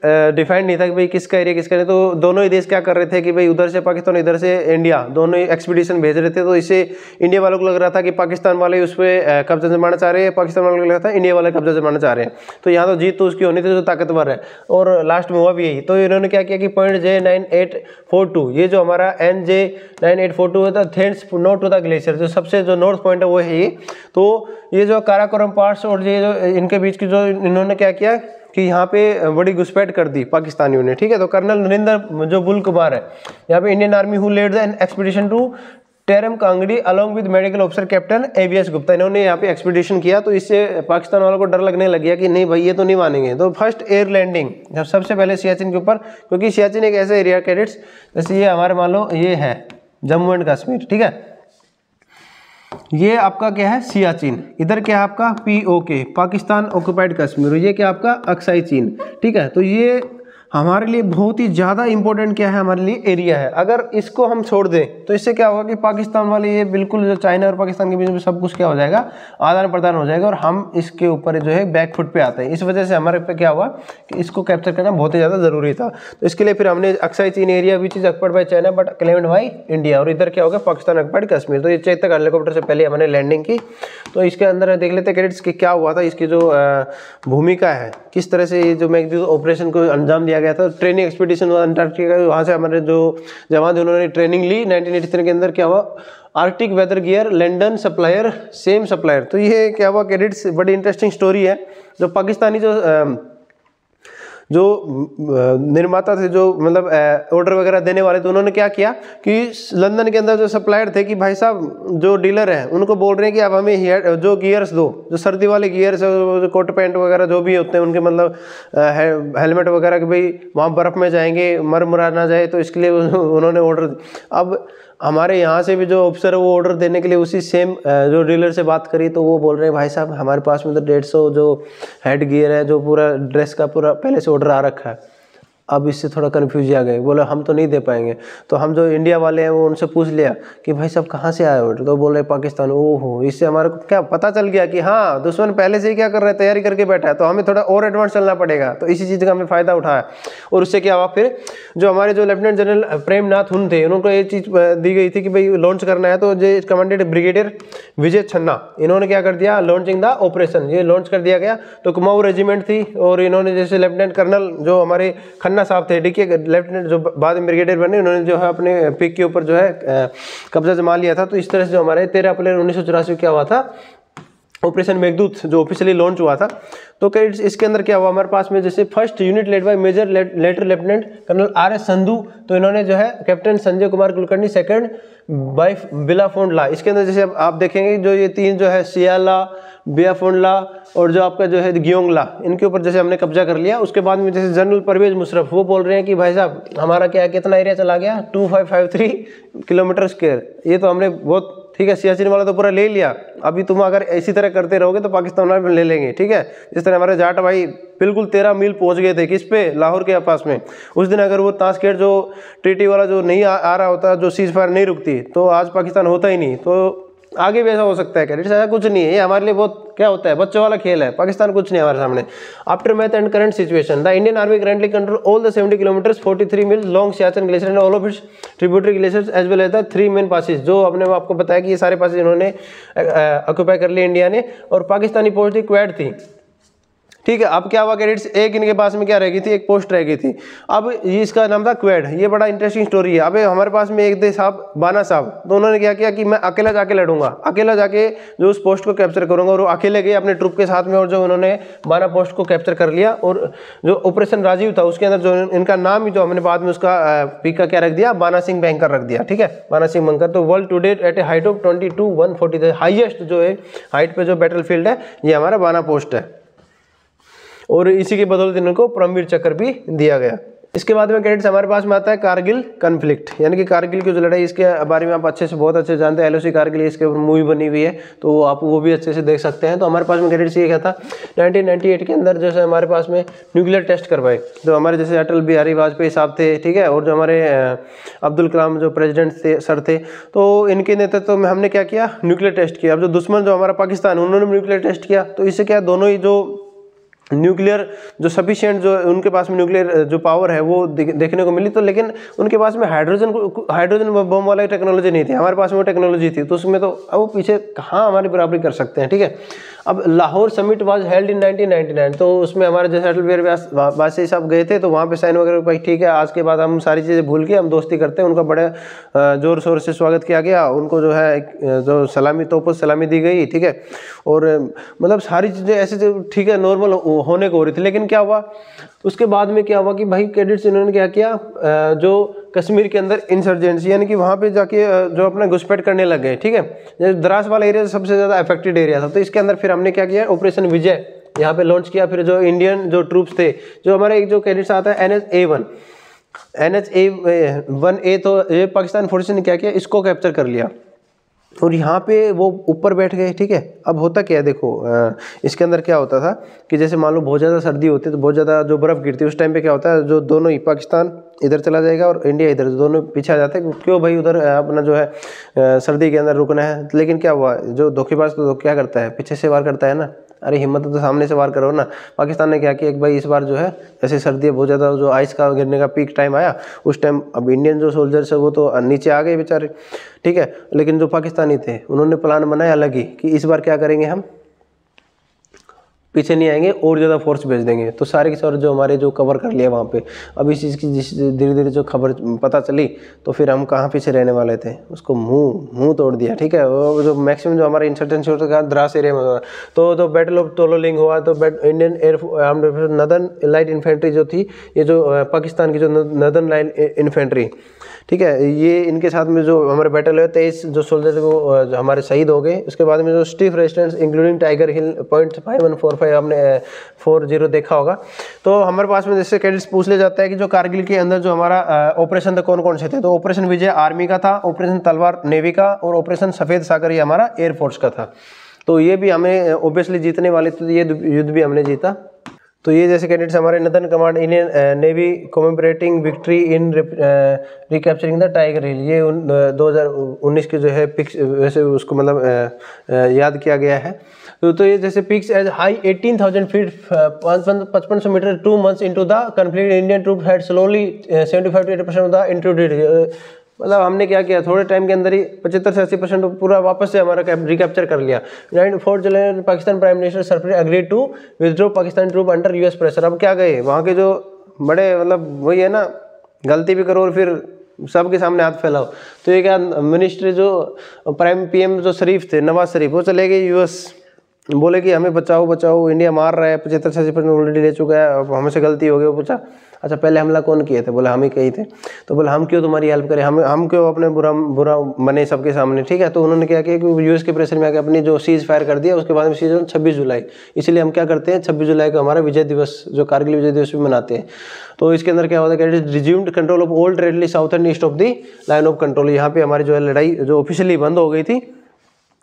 डिफाइंड नहीं था कि भाई किसका एरिया किसका नहीं। तो दोनों ही देश क्या कर रहे थे कि भाई उधर से पाकिस्तान इधर से इंडिया दोनों ही एक्सपीडिशन भेज रहे थे। तो इससे इंडिया वालों को लग रहा था कि पाकिस्तान वाले उस पर कब्जा जमाना चाह रहे हैं, पाकिस्तान वालों को लग रहा था इंडिया वाले कब्जा जमाना चाह रहे हैं। तो यहाँ तो जीत तो उसकी होनी थी जो ताकतवर है, और लास्ट में हुआ भी यही। तो इन्होंने क्या किया कि पॉइंट J9842, ये जो हमारा NJ9842 है thence north to the glacier, जो सबसे जो नॉर्थ पॉइंट है वो है ये। तो ये जो काराकोरम पास और ये जो इनके बीच की जो इन्होंने क्या किया कि यहाँ पे बड़ी घुसपैठ कर दी पाकिस्तानियों ने, ठीक है। तो कर्नल नरेंद्र जो बुल कुमार है यहाँ पे Indian army who led the expedition to Teram Kangri along with medical officer captain AVS Gupta, इन्होंने यहाँ पे एक्सपीडिशन किया। तो इससे पाकिस्तान वालों को डर लगने लग गया कि नहीं भाई ये तो नहीं मानेंगे। तो फर्स्ट एयर लैंडिंग जब सबसे पहले सियाचिन के ऊपर, क्योंकि सियाचिन एक ऐसा एरिया कैडेट्स जैसे ये हमारे मान लो ये है जम्मू एंड कश्मीर, ठीक है। ये आपका क्या है सियाचिन, इधर क्या है आपका POK पाकिस्तान ऑक्युपाइड कश्मीर, ये क्या आपका अक्साई चीन, ठीक है। तो ये हमारे लिए बहुत ही ज़्यादा इंपॉर्टेंट क्या है हमारे लिए एरिया है। अगर इसको हम छोड़ दें तो इससे क्या होगा कि पाकिस्तान वाले ये बिल्कुल जो चाइना और पाकिस्तान के बीच में सब कुछ क्या हो जाएगा आदान प्रदान हो जाएगा, और हम इसके ऊपर जो है बैक फुट पे आते हैं। इस वजह से हमारे पे क्या हुआ कि इसको कैप्चर करना बहुत ही ज़्यादा ज़रूरी था। तो इसके लिए फिर हमने अक्साई चीन area which is occupied by China but claimed by India, और इधर क्या होगा पाकिस्तान ऑक्युपाइड कश्मीर। तो ये चेतक हेलीकॉप्टर से पहले हमने लैंडिंग की। तो इसके अंदर देख लेते हैं कैडेट्स कि क्या हुआ था, इसकी जो भूमिका है, किस तरह से ये जो मेघदूत ऑपरेशन को अंजाम दिया गया था। ट्रेनिंग एक्सपीडिशन अंटार्कटिका, वहाँ से हमारे जो जवान थे उन्होंने ट्रेनिंग ली। 1983 के अंदर क्या हुआ arctic weather gear London supplier same supplier. तो ये क्या हुआ कैडेट्स बड़ी इंटरेस्टिंग स्टोरी है। जो पाकिस्तानी जो निर्माता थे, जो मतलब ऑर्डर वगैरह देने वाले थे, उन्होंने क्या किया कि लंदन के अंदर जो सप्लायर थे कि भाई साहब जो डीलर हैं उनको बोल रहे हैं कि आप हमें जो गियर्स दो, जो सर्दी वाले गियर्स है, कोट पैंट वगैरह जो भी होते हैं उनके मतलब हेलमेट वगैरह, कि भाई वहाँ बर्फ़ में जाएंगे मर मुरा ना जाए, तो इसके लिए उन्होंने ऑर्डर। अब हमारे यहाँ से भी जो ऑफिसर है वो ऑर्डर देने के लिए उसी सेम जो डीलर से बात करी, तो वो बोल रहे हैं भाई साहब हमारे पास में तो 150 जो हेड गियर है, जो पूरा ड्रेस का पूरा पहले से ऑर्डर आ रखा है। अब इससे थोड़ा कन्फ्यूज आ गए, बोले हम तो नहीं दे पाएंगे। तो हम जो इंडिया वाले हैं वो उनसे पूछ लिया कि भाई सब कहाँ से आए हो, तो बोल रहे पाकिस्तान। ओहो, इससे हमारे को क्या पता चल गया कि हाँ दुश्मन पहले से ही क्या कर रहा है, तैयारी करके बैठा है, तो हमें थोड़ा और एडवांस चलना पड़ेगा। तो इसी चीज़ का हमें फ़ायदा उठाया और उससे क्या हुआ, फिर जो हमारे जो लेफ्टिनेंट जनरल प्रेमनाथ हुन थे, उनको ये चीज़ दी गई थी कि भाई लॉन्च करना है। तो जो कमांडेड ब्रिगेडियर विजय छन्ना, इन्होंने क्या कर दिया, लॉन्चिंग द ऑपरेशन, ये लॉन्च कर दिया गया। तो कुमाऊं रेजिमेंट थी और इन्होंने जैसे लेफ्टिनेंट कर्नल जो हमारे खन्ना साहब थे, ठीक है, लेफ्टिनेंट जो बाद में ब्रिगेडियर बने, उन्होंने जो है अपने पिक के ऊपर जो है कब्जा जमा लिया था। तो इस तरह से जो हमारे 13 अप्रैल 1984 क्या हुआ था, ऑपरेशन मेघदूत जो ऑफिशियली लॉन्च हुआ था। तो इसके अंदर क्या हुआ, हमारे पास में जैसे first unit led by major later lieutenant colonel R S. Sandhu, तो इन्होंने जो है captain Sanjay Kumar Kulkarni second by Bilafond La. इसके अंदर जैसे आप देखेंगे जो ये तीन जो है सियाला, बियाफोंडला और जो आपका जो है गियोंगला, इनके ऊपर जैसे हमने कब्जा कर लिया। उसके बाद में जैसे जनरल परवेज मुशर्रफ वो बोल रहे हैं कि भाई साहब हमारा क्या कितना एरिया चला गया, 2553 किलोमीटर स्क्वायर, ये तो हमने बहुत, ठीक है, सियाचिन वाला तो पूरा ले लिया, अभी तुम अगर इसी तरह करते रहोगे तो पाकिस्तान वाले ले लेंगे, ठीक है। जिस तरह हमारे जाट भाई बिल्कुल 13 मील पहुंच गए थे, किस पे, लाहौर के पास में। उस दिन अगर वो ताशकंद जो ट्रीटी वाला जो नहीं आ रहा होता, जो सीज फायर नहीं रुकती, तो आज पाकिस्तान होता ही नहीं। तो आगे भी ऐसा हो सकता है, कैडेट्स, ऐसा कुछ नहीं है, ये हमारे लिए बहुत क्या होता है, बच्चों वाला खेल है। पाकिस्तान कुछ नहीं है हमारे सामने। Aftermath and current situation, the Indian army currently control all the 70 kilometres 43 mile long Siachen glacier and all of its tributary glaciers as well as the 3 main passes. जो हमने आपको बताया कि ये सारे पासेज इन्होंने ऑक्यूपाई कर लिए इंडिया ने, और पाकिस्तानी पोस्ट थी क्वेड थी, ठीक है। अब क्या हुआ कैडेट्स, एक इनके पास में क्या रह गई थी, एक पोस्ट रह गई थी। अब ये इसका नाम था क्वेड। ये बड़ा इंटरेस्टिंग स्टोरी है। अब हमारे पास में एक थे साहब बाना साहब, तो उन्होंने क्या किया कि मैं अकेला जाके लड़ूंगा, अकेला जाके जो उस पोस्ट को कैप्चर करूंगा, और वो अकेले गए अपने ट्रुप के साथ में, और जो उन्होंने बाना पोस्ट को कैप्चर कर लिया। और जो ऑपरेशन राजीव था उसके अंदर जो इनका नाम ही जो हमने बाद में उसका पीक का क्या रख दिया, बाना सिंह बैंकर रख दिया, ठीक है, बाना सिंह बैंकर। तो world today at A height of 22,140, highest जो है हाइट पे जो बैटल फील्ड है, ये हमारा बाना पोस्ट है, और इसी के बदौलत इनको परमवीर चक्र भी दिया गया। इसके बाद में कैडेट्स हमारे पास में आता है कारगिल कन्फ्लिक्ट, यानी कि कारगिल की जो लड़ाई, इसके बारे में आप अच्छे से बहुत अच्छे से जानते हैं। एलओसी कारगिल, इसके ऊपर मूवी बनी हुई है, तो आप वो भी अच्छे से देख सकते हैं। तो हमारे पास में कैडेट्स ये क्या था, 1998 के अंदर जैसे हमारे पास में न्यूक्लियर टेस्ट करवाए, जो हमारे जैसे अटल बिहारी वाजपेयी साहब थे, ठीक है, और जो हमारे अब्दुल कलाम जो प्रेसिडेंट थे सर थे, तो इनके नेतृत्व में हमने क्या किया, न्यूक्लियर टेस्ट किया। अब जो दुश्मन जो हमारा पाकिस्तान, उन्होंने न्यूक्लियर टेस्ट किया, तो इससे क्या दोनों ही जो न्यूक्लियर जो सफिशिएंट जो उनके पास में न्यूक्लियर जो पावर है वो देखने को मिली। तो लेकिन उनके पास में हाइड्रोजन बम वाला टेक्नोलॉजी नहीं थी, हमारे पास में वो टेक्नोलॉजी थी। तो उसमें तो अब वो पीछे कहाँ हमारी बराबरी कर सकते हैं, ठीक है। अब Lahore summit was held in 1999, तो उसमें हमारे जैसे अटल बिहारी वाजपेयी साहब गए थे, तो वहाँ पे साइन वगैरह भाई ठीक है, आज के बाद हम सारी चीज़ें भूल के हम दोस्ती करते हैं। उनका बड़े जोर शोर से स्वागत किया गया, उनको जो है जो सलामी तोप सलामी दी गई, ठीक है, और मतलब सारी चीज़ें ऐसे ठीक है नॉर्मल होने को हो रही थी। लेकिन क्या हुआ उसके बाद में, क्या हुआ कि भाई कैडेट्स इन्होंने क्या किया, जो कश्मीर के अंदर इंसर्जेंसी, यानी कि वहाँ पे जाके जो अपना घुसपैठ करने लग गए, ठीक है। जैसे द्रास वाला एरिया सबसे ज़्यादा अफेक्टेड एरिया था, तो इसके अंदर फिर हमने क्या किया, ऑपरेशन विजय यहाँ पे लॉन्च किया। फिर जो इंडियन जो ट्रूप्स थे, जो हमारे एक जो कैडेट्स आता है NHA-1A, तो ये पाकिस्तान फोर्सेस ने क्या किया, इसको कैप्चर कर लिया और यहाँ पे वो ऊपर बैठ गए, ठीक है। अब होता क्या है, देखो इसके अंदर क्या होता था कि जैसे मान लो बहुत ज़्यादा सर्दी होती है, तो बहुत ज़्यादा जो बर्फ़ गिरती है, उस टाइम पे क्या होता है, जो दोनों ही पाकिस्तान इधर चला जाएगा और इंडिया इधर, दोनों पीछे आ जाते हैं। क्यों भाई, उधर अपना जो है सर्दी के अंदर रुकना है। लेकिन क्या हुआ, जो धोखेबाज तो क्या करता है, पीछे से वार करता है ना, अरे हिम्मत तो सामने से वार करो ना। पाकिस्तान ने क्या किया, एक भाई इस बार जो है ऐसे सर्दी बहुत ज़्यादा, जो आइस का गिरने का पीक टाइम आया, उस टाइम अब इंडियन जो सोल्जर्स है वो तो नीचे आ गए बेचारे, ठीक है। लेकिन जो पाकिस्तानी थे उन्होंने प्लान बनाया अलग ही कि इस बार क्या करेंगे, हम पीछे नहीं आएंगे और ज़्यादा फोर्स भेज देंगे। तो सारे के सारे जो हमारे जो कवर कर लिया वहाँ पे। अब इस चीज़ की धीरे धीरे जो खबर पता चली, तो फिर हम कहाँ पीछे रहने वाले थे, उसको मुंह तोड़ दिया, ठीक है। वो जो मैक्सिमम जो हमारे इंसर्जेंसी होता था द्रास एरिया में होता, तो जो बैटल ऑफ टोलोलिंग हुआ, तो Indian air northern light infantry जो थी, ये जो पाकिस्तान की जो नदर्न लाइट इन्फेंट्री, ठीक है, ये इनके साथ में जो हमारे बैटल हुए, 23 जो सोल्जर वो हमारे शहीद हो गए। उसके बाद में जो स्टीफ रेजिस्टेंस इंक्लूडिंग टाइगर हिल .5145 हमने 40 देखा होगा। तो हमारे पास में जैसे कैडेट्स पूछ ले जाता है कि जो कारगिल के अंदर जो हमारा ऑपरेशन था कौन कौन से थे, तो ऑपरेशन विजय आर्मी का था, ऑपरेशन तलवार नेवी का, और ऑपरेशन सफ़ेद सागर ये हमारा एयरफोर्स का था। तो ये भी हमें ऑब्वियसली जीतने वाले थे, तो ये युद्ध भी हमने जीता। तो ये जैसे कैडेट्स हमारे northern command Indian navy commemorating victory in recapturing the Tiger Hill, ये 2019 के जो है पिक्स वैसे उसको मतलब याद किया गया है। तो ये जैसे peaks as high 18,000 feet 5500 metre 2 months into the conflict Indian troop had slowly 75 to 80% of the intruded, मतलब हमने क्या किया थोड़े टाइम के अंदर ही 75 से 80% पूरा वापस से हमारा रिकैप्चर कर लिया। 4 July Pakistan prime minister Sarfaraz agreed to withdraw Pakistan troop under US pressure. अब क्या गए वहाँ के जो बड़े मतलब वही है ना, गलती भी करो और फिर सबके सामने हाथ फैलाओ। तो ये क्या मिनिस्टर जो प्राइम पीएम जो शरीफ थे, नवाज शरीफ, वो चले गए यूएस, बोले कि हमें बचाओ बचाओ, इंडिया मार रहा है, 75 से 80% ऑलरेडी ले चुका है, अब हमसे गलती हो गई। वो पूछा अच्छा पहले हमला कौन किए थे? बोले हम ही किए थे। तो बोले हम क्यों तुम्हारी हेल्प करें, हम क्यों अपने बुरा बने सबके सामने, ठीक है। तो उन्होंने क्या किया कि यूएस के प्रेशर में आके अपनी जो सीज फायर कर दिया, उसके बाद में सीजन 26 जुलाई, इसलिए हम क्या करते हैं 26 जुलाई को हमारा विजय दिवस, जो कारगिल विजय दिवस भी मनाते हैं। तो इसके अंदर क्या होता है कि resumed control of old territory south and east of the line of control, यहाँ पे हमारी जो है लड़ाई जो ऑफिशियली बंद हो गई थी,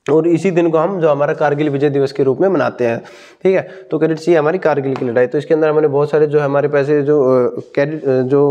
और इसी दिन को हम जो हमारा कारगिल विजय दिवस के रूप में मनाते हैं, ठीक है। तो कैडेट्स ये हमारी कारगिल की लड़ाई। तो इसके अंदर हमने बहुत सारे जो हमारे पैसे जो जो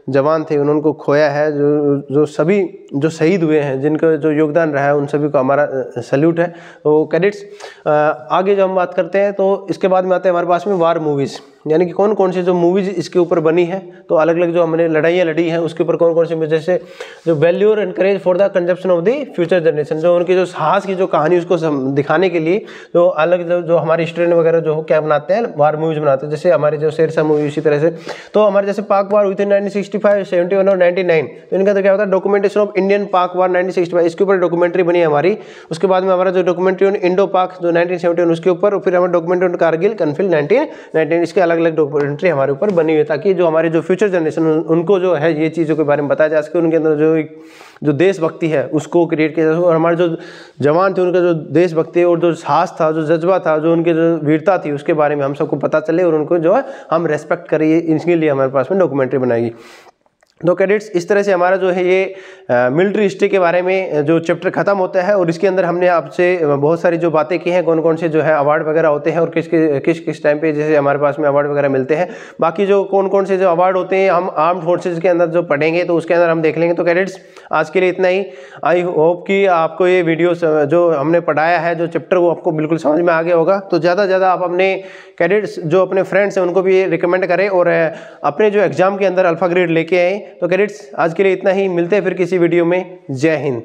जवान थे उनको खोया है, जो सभी जो शहीद हुए हैं, जिनका जो योगदान रहा है, उन सभी को हमारा सल्यूट है। तो कैडेट्स आगे जो हम बात करते हैं, तो इसके बाद में आते हैं हमारे पास में वार मूवीज़, यानी कि कौन कौन सी जो मूवीज़ इसके ऊपर बनी है। तो अलग अलग जो हमने लड़ाइयाँ लड़ी हैं उसके ऊपर कौन कौन सी, जैसे जो valour and courage for the consumption of the future generation, जो उनकी जो साहस की जो कहानी उसको दिखाने के लिए जो अलग जो हमारे स्टूडेंट वगैरह जो क्या बनाते हैं, वार मूवीज बनाते हैं। जैसे हमारे जो शेरशाह मूवी, इसी तरह से तो हमारे जैसे पाक वार हुई थी 1965, 71 और 99, तो इनका तो क्या होता है डॉक्यूमेंटेशन ऑफ इंडियन पाक वार 1965, इसके ऊपर डॉक्यूमेंट्री बनी हमारी। उसके बाद में हमारा जो डॉक्यूमेंट्री ऑन इंडो पाक जो 1971 उसके ऊपर, फिर हमारा डॉक्यूमेंट्री ऑन कारगिल कॉन्फ्लिक्ट 1919, इसके अलग अलग डॉक्यूमेंट्री हमारे ऊपर बनी हुई है, ताकि जो हमारे जो फ्यूचर जनरेशन उनको जो है ये चीज़ों के बारे में बताया जा सके, उनके अंदर जो देशभक्ति है उसको क्रिएट किया जा सके, और हमारे जो जवान थे उनका जो देशभक्ति और जो साहस था, जो जज्बा था, जो उनके जो वीरता थी, उसके बारे में हम सबको पता चले और उनको जो है हम रेस्पेक्ट करें, इसके लिए हमारे पास में डॉक्यूमेंट्री बनाएगी। तो कैडेट्स इस तरह से हमारा जो है ये मिलिट्री हिस्ट्री के बारे में जो चैप्टर खत्म होता है, और इसके अंदर हमने आपसे बहुत सारी जो बातें की हैं, कौन कौन से जो है अवार्ड वगैरह होते हैं और किस टाइम पे जैसे हमारे पास में अवार्ड वगैरह मिलते हैं। बाकी जो कौन कौन से जो अवार्ड होते हैं हम आर्म्ड फोर्सेज के अंदर जो पढ़ेंगे तो उसके अंदर हम देख लेंगे। तो कैडेट्स आज के लिए इतना ही। आई होप कि आपको ये वीडियो जो हमने पढ़ाया है, जो चैप्टर, वो आपको बिल्कुल समझ में आ गया होगा। तो ज़्यादा से ज़्यादा आप अपने कैडेट्स जो अपने फ्रेंड्स हैं उनको भी रिकमेंड करें और अपने जो एग्जाम के अंदर अल्फा ग्रेड लेके आए। तो कैडेट्स आज के लिए इतना ही, मिलते हैं फिर किसी वीडियो में। जय हिंद।